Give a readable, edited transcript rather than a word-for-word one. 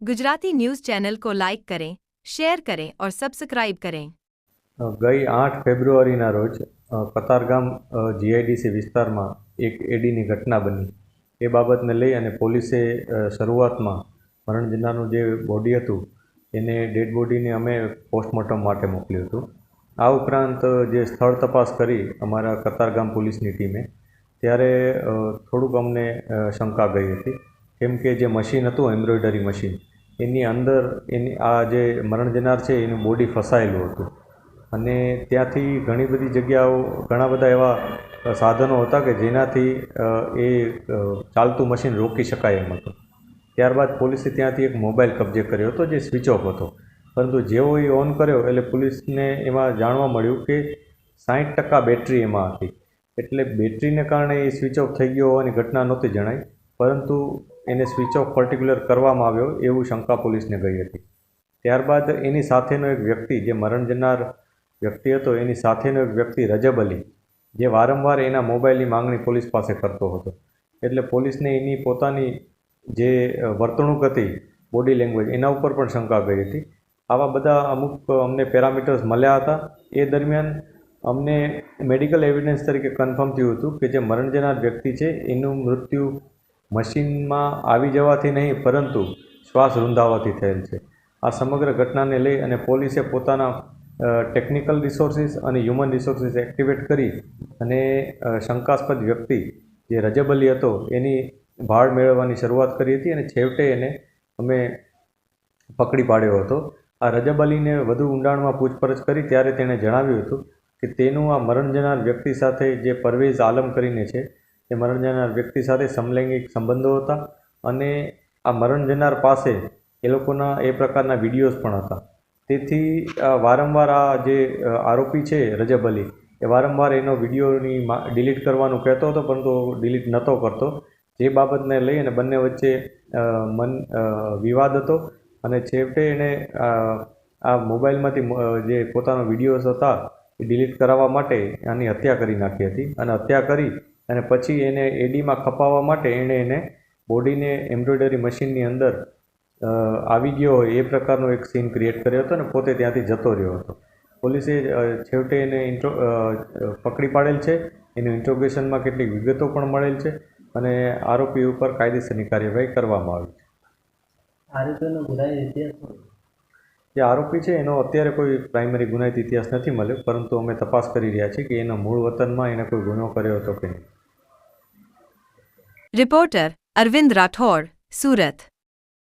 Gujarati news channel को like करें, share करें और सब्सक्राइब करें। ગઈ 8 ફેબ્રુઆરીના રોજ કતારગામ જીઆઈડીસી વિસ્તારમાં એક એડીની ઘટના બની. એ બાબતને લઈ અને પોલીસે શરૂઆતમાં મરણ જનારનું જે બોડી હતું એને ડેડ બોડીને અમે પોસ્ટમોર્ટમ માટે મોકલ્યું હતું. આ ઉપરાંત જે સ્થળ તપાસ કરી અમારા કતારગામ પોલીસની ટીમે, ત્યારે થોડુંક અમને શંકા ગઈ હતી, કેમ કે જે મશીન હતું એમ્બ્રોઇડરી મશીન, એની અંદર આ જે મરણ જનાર છે એનું બોડી ફસાયેલું હતું અને ત્યાંથી ઘણી બધી જગ્યાઓ, ઘણા બધા એવા સાધનો હતા કે જેનાથી એ ચાલતું મશીન રોકી શકાય એમ હતું. ત્યારબાદ પોલીસે ત્યાંથી એક મોબાઈલ કબજે કર્યો હતો જે સ્વિચ ઓફ હતો, પરંતુ જેવો એ ઓન કર્યો એટલે પોલીસને એમાં જાણવા મળ્યું કે 60% બેટરી એમાં હતી. એટલે બેટરીને કારણે એ સ્વિચ ઓફ થઈ ગયો હોવાની ઘટના નહોતી જણાઈ, પરંતુ એને સ્વિચ ઓફ પર્ટિક્યુલર કરવામાં આવ્યો એવું શંકા પોલીસને ગઈ હતી. ત્યારબાદ એની સાથેનો એક વ્યક્તિ, જે મરણ જનાર વ્યક્તિ હતો, એની સાથેનો એક વ્યક્તિ રજબ અલી, જે વારંવાર એના મોબાઈલની માંગણી પોલીસ પાસે કરતો હતો. એટલે પોલીસને એની પોતાની જે વર્તણૂક હતી, બોડી લેંગ્વેજ, એના ઉપર પણ શંકા ગઈ હતી. આવા બધા અમુક અમને પેરામીટર્સ મળ્યા હતા. એ દરમિયાન અમને મેડિકલ એવિડન્સ તરીકે કન્ફર્મ થયું હતું કે જે મરણ જનાર વ્યક્તિ છે એનું મૃત્યુ મશીનમાં આવી જવાથી નહીં, પરંતુ શ્વાસ રૂંધાવાથી થયેલ છે. આ સમગ્ર ઘટનાને લઈ અને પોલીસે પોતાના ટેકનિકલ રિસોર્સિસ અને હ્યુમન રિસોર્સિસ એક્ટિવેટ કરી અને શંકાસ્પદ વ્યક્તિ જે રજબ અલી હતો એની ભાળ મેળવવાની શરૂઆત કરી હતી અને છેવટે એને અમે પકડી પાડ્યો હતો. આ રજબ અલીને વધુ ઊંડાણમાં પૂછપરછ કરી ત્યારે તેણે જણાવ્યું હતું કે તેનું આ મરણ જનાર વ્યક્તિ સાથે, જે પરવેઝ આલમ કરીને છે, તે મરણ જનાર વ્યક્તિ સાથે સમલૈંગિક સંબંધો હતા અને આ મરણ જનાર પાસે એ લોકોના એ પ્રકારના વિડીયોઝ પણ હતા. તેથી વારંવાર આ જે આરોપી છે રજબ અલી, એ વારંવાર એનો વિડીયોની ડિલીટ કરવાનું કહેતો હતો, પરંતુ ડિલીટ નહોતો કરતો. જે બાબતને લઈ અને બંને વચ્ચે વિવાદ હતો અને છેવટે એણે આ મોબાઈલમાંથી જે પોતાનો વિડીયોઝ હતા એ ડિલીટ કરાવવા માટે આની હત્યા કરી નાખી હતી. અને હત્યા કરી અને પછી એને એડીમાં ખપાવવા માટે એણે એને બોડીને એમ્બ્રોઇડરી મશીનની અંદર આવી ગયો હોય એ પ્રકારનો એક સીન ક્રિએટ કર્યો હતો અને પોતે ત્યાંથી જતો રહ્યો હતો. પોલીસે છેવટે એને પકડી પાડેલ છે. એનું ઇન્ટ્રોગેશનમાં કેટલીક વિગતો પણ મળેલ છે અને આરોપી ઉપર કાયદેસરની કાર્યવાહી કરવામાં આવી છે. આરોપીનો ગુનાહિત ઇતિહાસ? જે આરોપી છે એનો અત્યારે કોઈ પ્રાઇમરી ગુનાહિત ઇતિહાસ નથી મળ્યો, પરંતુ અમે તપાસ કરી રહ્યા છીએ કે એના મૂળ વતનમાં એને કોઈ ગુનો કર્યો હતો કે નહીં. रिपोर्टर अरविंद राठौड़, सूरत।